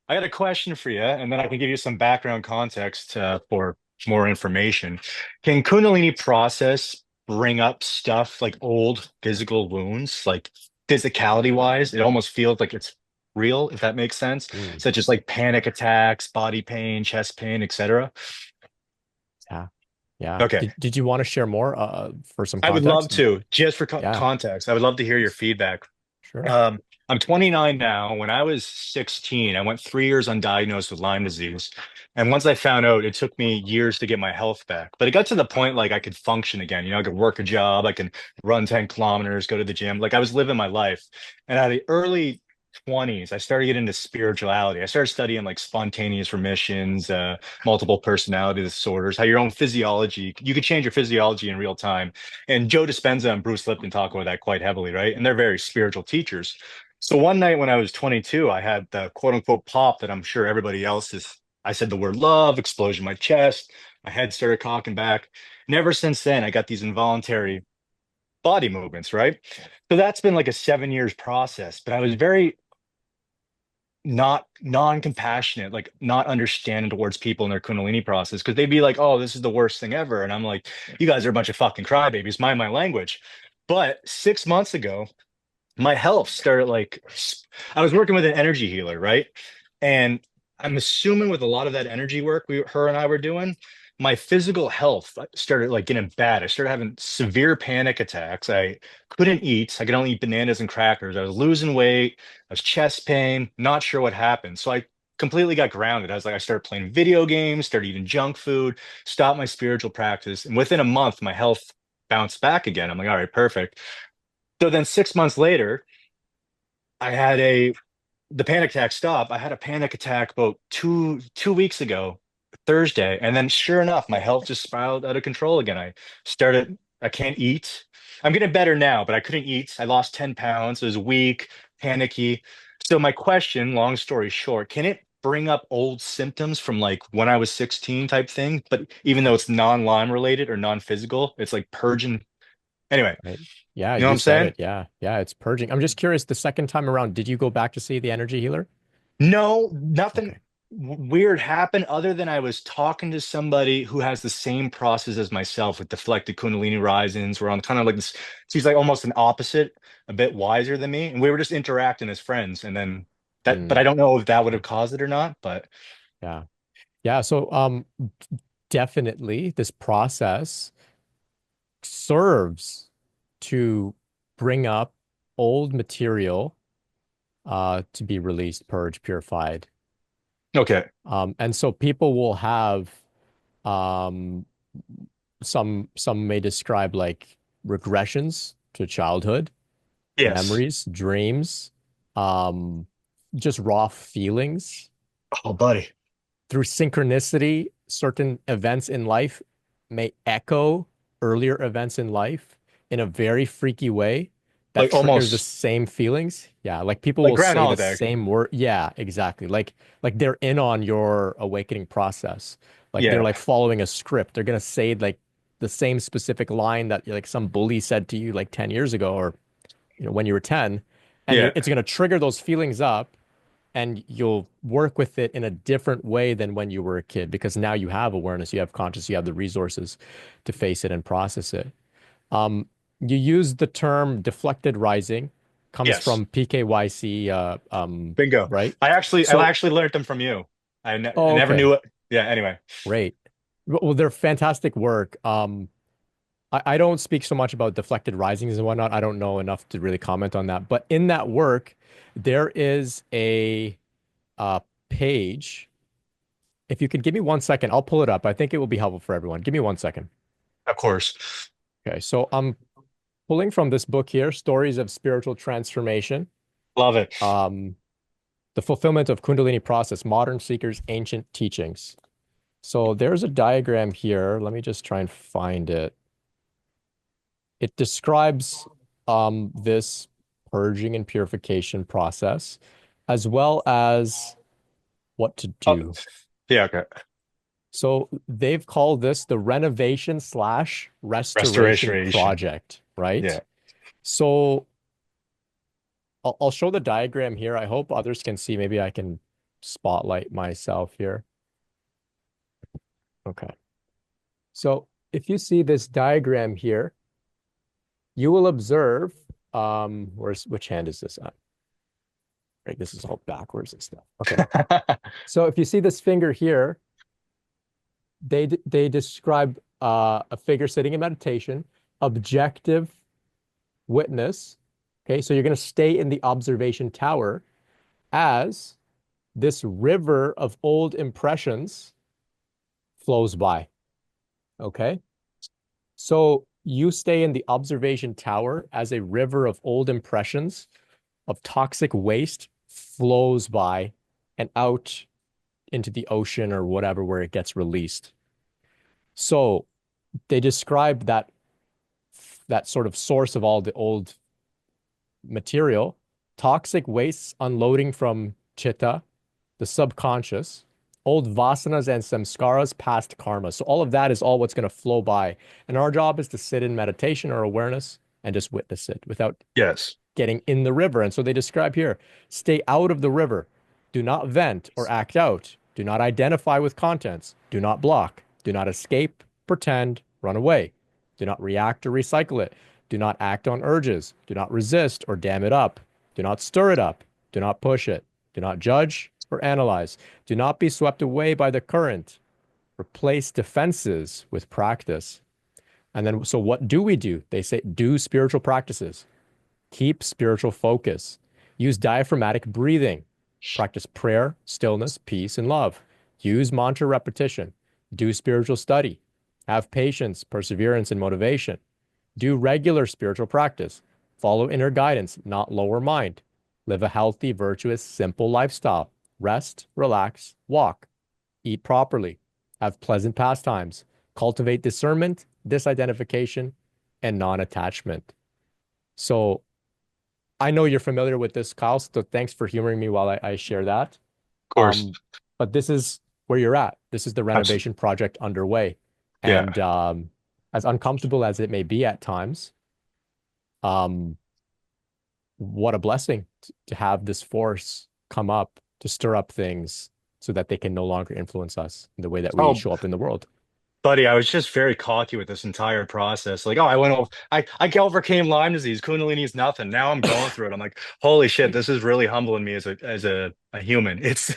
I got a question for you, and then I can give you some background context for more information. Can Kundalini process bring up stuff like old physical wounds, like physicality wise? It almost feels like it's real, if that makes sense, Mm, such as like panic attacks, body pain, chest pain, etc. yeah. Yeah. Okay. Did you want to share more for some I would love context? to, just for Yeah, context, I would love to hear your feedback. sure. Um, I'm 29 now. When I was 16, I went 3 years undiagnosed with Lyme disease. And once I found out, it took me years to get my health back. But it got to the point like I could function again. I could work a job, I can run 10 kilometers, go to the gym. Like I was living my life. And at the early 20s, I started getting into spirituality. I started studying like spontaneous remissions, multiple personality disorders, how your own physiology, you could change your physiology in real time. And Joe Dispenza and Bruce Lipton talk about that quite heavily, right? And they're very spiritual teachers. So one night when I was 22, I had the quote unquote pop that I'm sure everybody else is. I said the word love, explosion in my chest, my head started cocking back. And ever since then, I got these involuntary body movements, right? So that's been like a 7 years process, but I was very not non-compassionate, like not understanding towards people in their Kundalini process because they'd be like, "Oh, this is the worst thing ever," and I'm like, "You guys are a bunch of fucking crybabies. Mind my language." But 6 months ago, my health started like I was working with an energy healer, right? And I'm assuming with a lot of that energy work her and I were doing, my physical health started like getting bad. I started having severe panic attacks. I couldn't eat. I could only eat bananas and crackers. I was losing weight. I was chest pain, not sure what happened. So I completely got grounded. I was like, I started playing video games, started eating junk food, stopped my spiritual practice. And within a month, my health bounced back again. I'm like, all right, perfect. So then 6 months later, I had the panic attack stopped. I had a panic attack about two weeks ago, Thursday, and then sure enough, my health just spiraled out of control again. I can't eat. I'm getting better now, but I couldn't eat. I lost 10 pounds. I was weak, panicky. So my question, long story short, can it bring up old symptoms from like when I was 16 type thing? But even though it's non-Lyme related or non-physical, it's like purging. Anyway, Right. Yeah, you know what you I'm said saying? it. Yeah. Yeah, it's purging. I'm just curious, the second time around, did you go back to see the energy healer? No, nothing Okay. weird happened other than I was talking to somebody who has the same process as myself with deflected Kundalini risings. We're on kind of like this, she's like almost an opposite, a bit wiser than me. And we were just interacting as friends. And then but Mm, I don't know if that would have caused it or not. But yeah. Yeah, so definitely this process serves to bring up old material to be released, purged, purified. okay. And so people will have um, some may describe like regressions to childhood, Yes. memories, dreams, um, just raw feelings Oh, buddy. through synchronicity. Certain events in life may echo earlier events in life in a very freaky way that Like triggers the almost same feelings. Yeah, like people like will say the Groundhog Day. same word. Yeah, exactly. Like they're in on your awakening process. Like they're Yeah. like following a script. They're gonna say like the same specific line that like some bully said to you like 10 years ago or when you were 10, and Yeah. it's gonna trigger those feelings up and you'll work with it in a different way than when you were a kid because now you have awareness, you have conscious, you have the resources to face it and process it. Um, you use the term deflected rising, comes Yes. from PKYC, Bingo. right? I So, actually learned them from you. I oh, never okay, knew it. Yeah, anyway. great. Well, they're fantastic work. I don't speak so much about deflected risings and whatnot. I don't know enough to really comment on that. But in that work, there is a uh, page. If you could give me 1 second, I'll pull it up. I think it will be helpful for everyone. Give me 1 second. Of course. Okay, so I'm pulling from this book here, Stories of Spiritual Transformation, Love it. um, The Fulfillment of Kundalini Process, Modern Seekers' Ancient Teachings. So there's a diagram here. Let me just try and find it. It describes this purging and purification process, as well as what to Oh, do. yeah, okay. So they've called this the renovation slash restoration Restoration. project, right? Yeah. So I'll show the diagram here. I hope others can see. Maybe I can. spotlight myself here. Okay. So if you see this diagram here, you will observe, which hand is this on? Right, this is all backwards and stuff. Okay. So if you see this finger here, they describe a figure sitting in meditation, objective witness. Okay, so you're going to stay in the observation tower as this river of old impressions flows by. Okay, so you stay in the observation tower as a river of old impressions of toxic waste flows by and out into the ocean or whatever where it gets released. So they describe that sort of source of all the old material, toxic wastes unloading from chitta, the subconscious, old vasanas and samskaras, past karma. So all of that is all what's going to flow by. And our job is to sit in meditation or awareness and just witness it without Yes. getting in the river. And so they describe here, stay out of the river. Do not vent or act out. Do not identify with contents. Do not block. Do not escape, pretend, run away. Do not react or recycle it. Do not act on urges. Do not resist or dam it up. Do not stir it up. Do not push it. Do not judge or analyze. Do not be swept away by the current. Replace defenses with practice. And then, so what do we do? They say, do spiritual practices. Keep spiritual focus. Use diaphragmatic breathing. Practice prayer, stillness, peace, and love. Use mantra repetition. Do spiritual study. Have patience, perseverance, and motivation. Do regular spiritual practice. Follow inner guidance, not lower mind. Live a healthy, virtuous, simple lifestyle. Rest, relax, walk. Eat properly. Have pleasant pastimes. Cultivate discernment, disidentification, and non-attachment. So I know you're familiar with this, Kyle, so thanks for humoring me while I share that. Of course. Um, but this is where you're at. This is the Absolutely. renovation project underway. Yeah. And as uncomfortable as it may be at times, um, what a blessing to have this force come up to stir up things so that they can no longer influence us in the way that we Oh, show up in the world. buddy, I was just very cocky with this entire process. Like, oh, I went over, I overcame Lyme disease. Kundalini is nothing. Now I'm going through it. I'm like, holy shit, this is really humbling me as a human. It's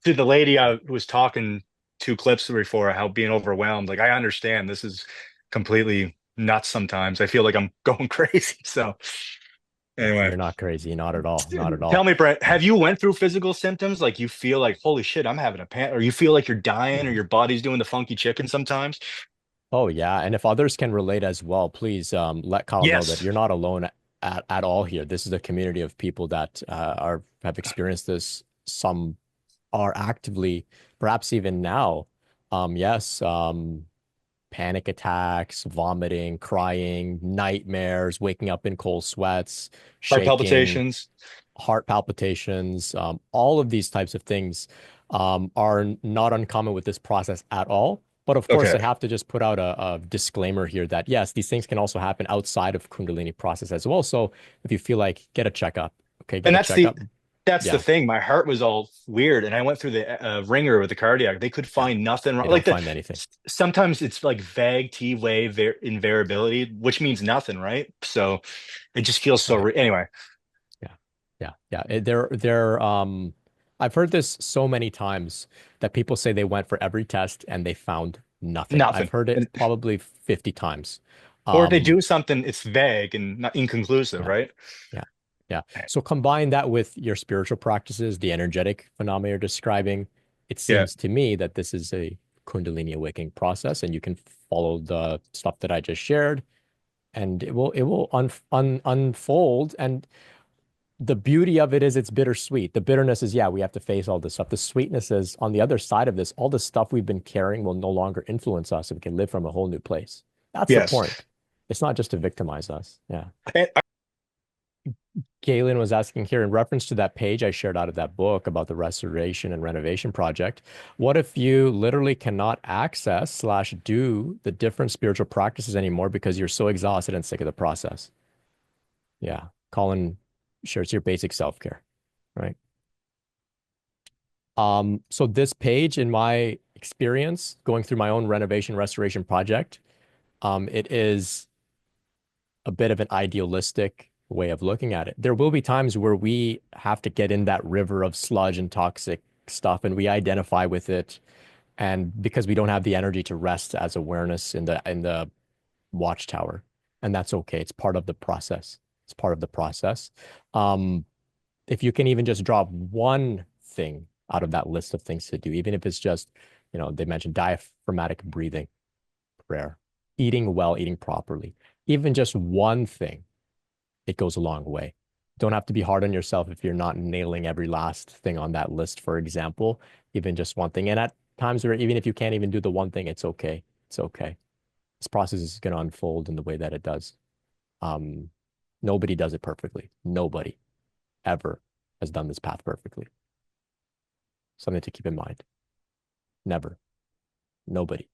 to the lady I was talking two clips before, how being overwhelmed. Like, I understand this is completely nuts sometimes. I feel like I'm going crazy. So Yeah, anyway. you're not crazy, not at all, not at Tell all. me, Brett, have you went through physical symptoms like you feel like, holy shit, I'm having a pan, or you feel like you're dying or your body's doing the funky chicken sometimes? Oh yeah, and if others can relate as well, please let Kyle know that Yes. you're not alone at all here. This is a community of people that are have experienced this. Some are actively, perhaps even now. Yes, panic attacks, vomiting, crying, nightmares, waking up in cold sweats, Heart shaking, palpitations. heart palpitations, all of these types of things are not uncommon with this process at all. But of course, Okay. I have to just put out a disclaimer here that yes, these things can also happen outside of Kundalini process as well. So if you feel like, get a checkup, okay, get And a checkup. that's the Yeah, thing. My heart was all weird, and I went through the ringer with the cardiac. They could yeah, find nothing wrong. they Like don't find anything. sometimes it's like vague T wave invariability, which means nothing, right? So it just feels so. Right. Anyway, Yeah. Yeah. Yeah. I've heard this so many times that people say they went for every test and they found nothing. I've nothing. heard it probably 50 times. Or if they Um, do something, it's vague and not inconclusive, yeah. right? Yeah. Yeah. So combine that with your spiritual practices, the energetic phenomena you're describing. It Yeah. seems to me that this is a Kundalini awakening process, and you can follow the stuff that I just shared, and it will unfold. And the beauty of it is it's bittersweet. The bitterness is, yeah, we have to face all this stuff. The sweetness is on the other side of this, all the stuff we've been carrying will no longer influence us and we can live from a whole new place. That's the Yes. point. It's not just to victimize us. Yeah. And Galen was asking here in reference to that page I shared out of that book about the restoration and renovation project. What if you literally cannot access slash do the different spiritual practices anymore because you're so exhausted and sick of the process? Yeah. Colin shares your basic self-care, right? So this page, in my experience, going through my own renovation restoration project, it is a bit of an idealistic way of looking at it. There will be times where we have to get in that river of sludge and toxic stuff, and we identify with it. And because we don't have the energy to rest as awareness in the watchtower, and that's okay. It's part of the process. It's part of the process. Um, if you can even just drop one thing out of that list of things to do, even if it's just, they mentioned diaphragmatic breathing, prayer, eating well, eating properly, even just one thing, it goes a long way. Don't have to be hard on yourself if you're not nailing every last thing on that list, for example, even just one thing. And at times where even if you can't even do the one thing, it's okay. It's okay. This process is going to unfold in the way that it does. Um, Nobody does it perfectly. Nobody ever has done this path perfectly. Something to keep in mind. Never. Nobody.